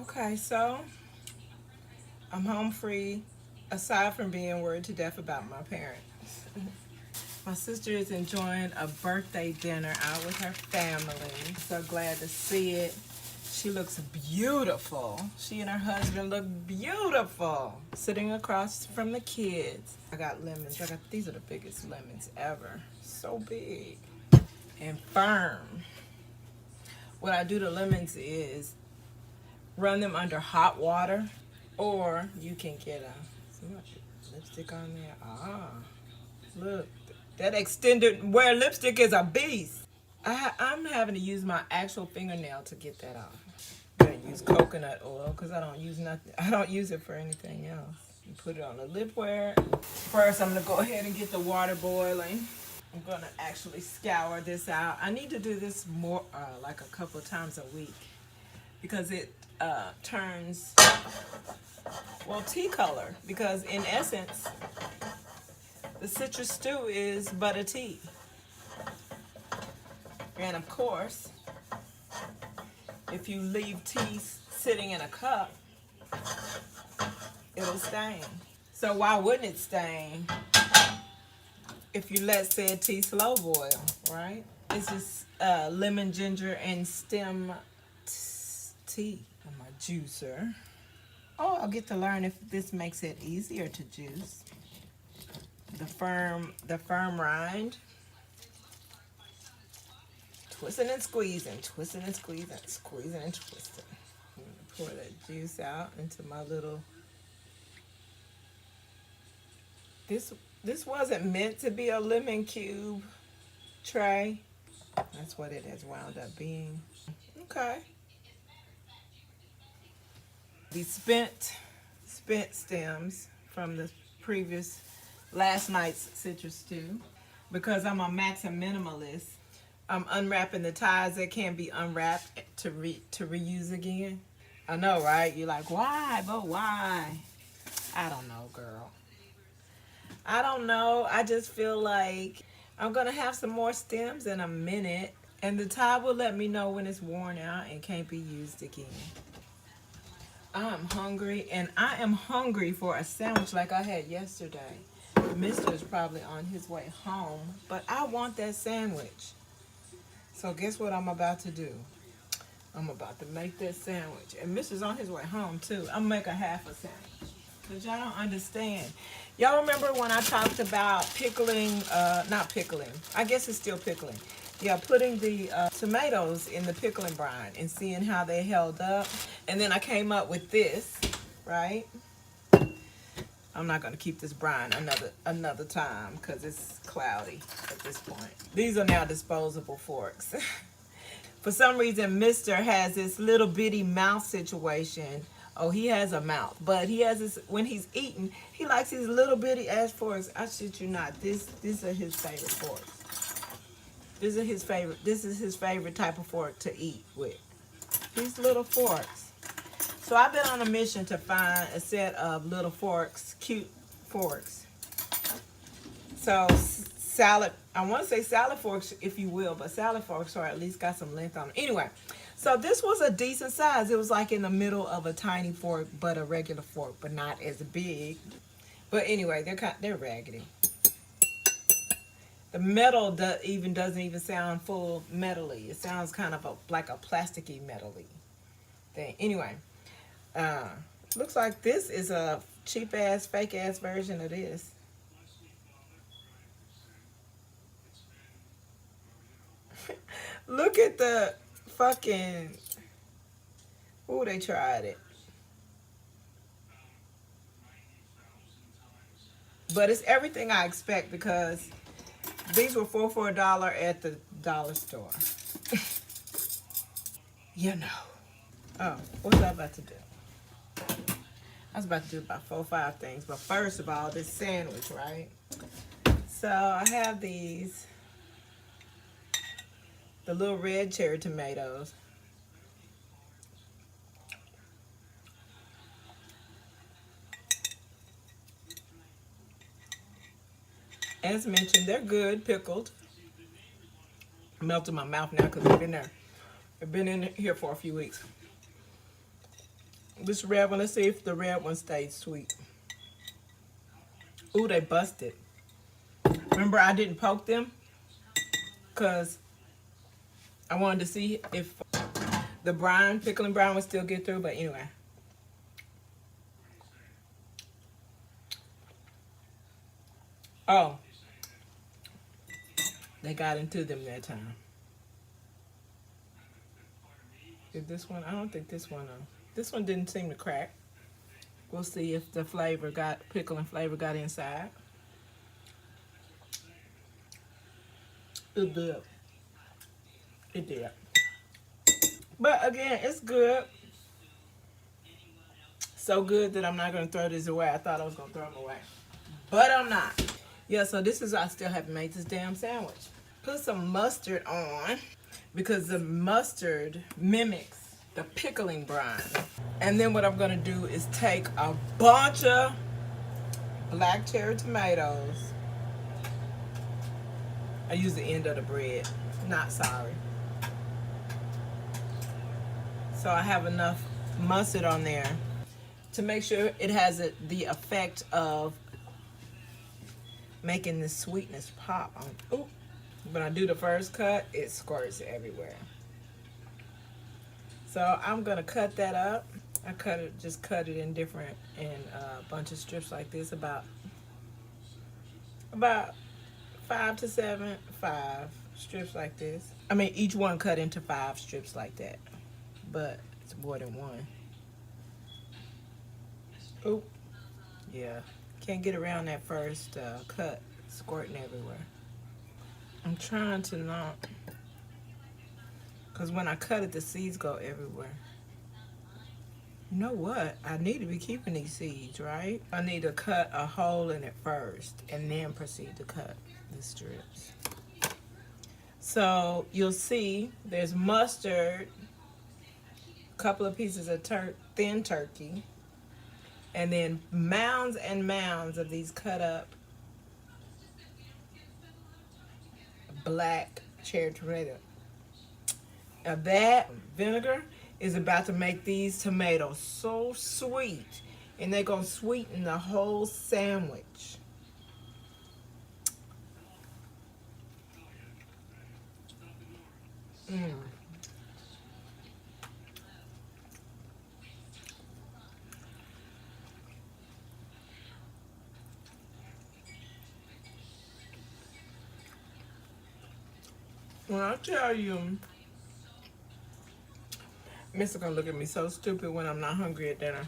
Okay, so I'm home free, aside from being worried to death about my parents. My sister is enjoying a birthday dinner out with her family. So glad to see it. She looks beautiful. She and her husband look beautiful. Sitting across from the kids. I got lemons. These are the biggest lemons ever. So big and firm. What I do to lemons is run them under hot water, or you can get a lipstick on there. Ah, look, that extended wear lipstick is a beast. I'm having to use my actual fingernail to get that off. I'm gonna use coconut oil because I don't use nothing. I don't use it for anything else. You put it on the lip wear. First, I'm gonna go ahead and get the water boiling. I'm gonna actually scour this out. I need to do this more, like a couple of times a week, because it turns, well, tea color. Because in essence, the citrus stew is but a tea. And of course, if you leave tea sitting in a cup, it'll stain. So why wouldn't it stain if you let said tea slow boil, right? This is lemon, ginger, and stem tea. And my juicer. Oh, I'll get to learn if this makes it easier to juice. The firm rind. Twisting and squeezing, twisting and squeezing, squeezing and twisting. I'm gonna pour that juice out into my little. This wasn't meant to be a lemon cube tray. That's what it has wound up being. Okay. These spent stems from the last night's citrus stew. Because I'm a max and minimalist, I'm unwrapping the ties that can't be unwrapped to reuse again. I know, right? You're like, why? But why? I don't know, girl. I don't know. I just feel like I'm going to have some more stems in a minute, and the tie will let me know when it's worn out and can't be used again. I'm hungry, and I am hungry for a sandwich like I had yesterday. Mister's probably on his way home, but I want that sandwich. So guess what I'm about to do? I'm about to make that sandwich. And Mister's on his way home too. I'm gonna make a half a sandwich. Because y'all don't understand. Y'all remember when I talked about pickling, not pickling, I guess it's still pickling. Yeah, putting the tomatoes in the pickling brine and seeing how they held up. And then I came up with this, right? I'm not going to keep this brine another time because it's cloudy at this point. These are now disposable forks. For some reason, Mister has this little bitty mouth situation. Oh, he has a mouth, but he has this, when he's eating, he likes these little bitty ass forks. I shit you not. These are his favorite forks. This is his favorite type of fork to eat with. These little forks. So I've been on a mission to find a set of little forks, cute forks. So salad, I want to say salad forks, if you will, but salad forks are at least got some length on them. Anyway, so this was a decent size. It was like in the middle of a tiny fork, but a regular fork, but not as big. But anyway, they're raggedy. The metal doesn't even sound full metally. It sounds kind of like a plasticky metally thing. Anyway. Looks like this is a cheap ass, fake ass version of this. Look at the fucking, ooh, they tried it. But it's everything I expect because these were $4 for $1 at the dollar store. You know. Oh, what was I about to do? I was about to do about 4 or 5 things. But first of all, this sandwich, right? So I have these, the little red cherry tomatoes. As mentioned, they're good pickled. Melt in my mouth now because they've been in here for a few weeks. this red one. Let's see if the red one stays sweet. Ooh, they busted. Remember, I didn't poke them because I wanted to see if the brine, pickling brine, would still get through. But anyway. Oh, they got into them that time. Did this one? I don't think this one. This one didn't seem to crack. We'll see if the flavor pickling flavor got inside. It did. It did. But again, it's good. So good that I'm not going to throw this away. I thought I was going to throw them away. But I'm not. Yeah, so this is, I still haven't made this damn sandwich. Put some mustard on because the mustard mimics the pickling brine. And then what I'm going to do is take a bunch of black cherry tomatoes. I use the end of the bread. Not sorry. So I have enough mustard on there to make sure it has the effect of making the sweetness pop. Ooh. When I do the first cut, it squirts everywhere. So I'm gonna cut that up. I just cut it in a bunch of strips like this, about 5 strips like this. I mean, each one cut into 5 strips like that, but it's more than one. Oh, yeah, can't get around that first cut, squirting everywhere. I'm trying to not, because when I cut it, the seeds go everywhere. You know what? I need to be keeping these seeds, right? I need to cut a hole in it first and then proceed to cut the strips. So you'll see there's mustard, a couple of pieces of thin turkey, and then mounds and mounds of these cut up black cherry tomato. Now that vinegar is about to make these tomatoes so sweet, and they're gonna sweeten the whole sandwich. When I tell you, Mr. gonna look at me so stupid when I'm not hungry at dinner.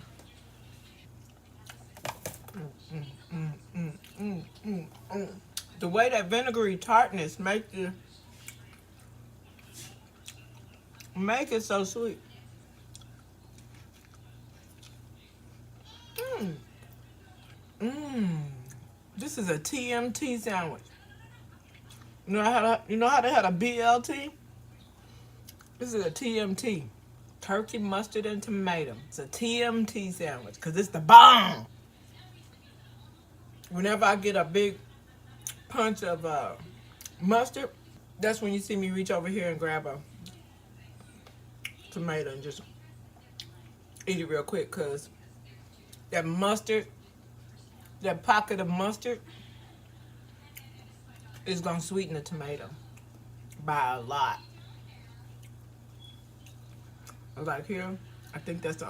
The way that vinegary tartness make it so sweet. This is a TMT sandwich. You know how they had a BLT? This is a TMT. Turkey, mustard, and tomato. It's a TMT sandwich because it's the bomb. Whenever I get a big punch of mustard, that's when you see me reach over here and grab a tomato and just eat it real quick, because that mustard, that pocket of mustard, is gonna sweeten the tomato by a lot. Like here, I think that's the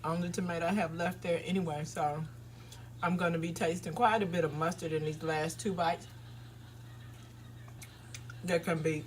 only tomato I have left there anyway, so I'm gonna be tasting quite a bit of mustard in these last 2 bites. That can be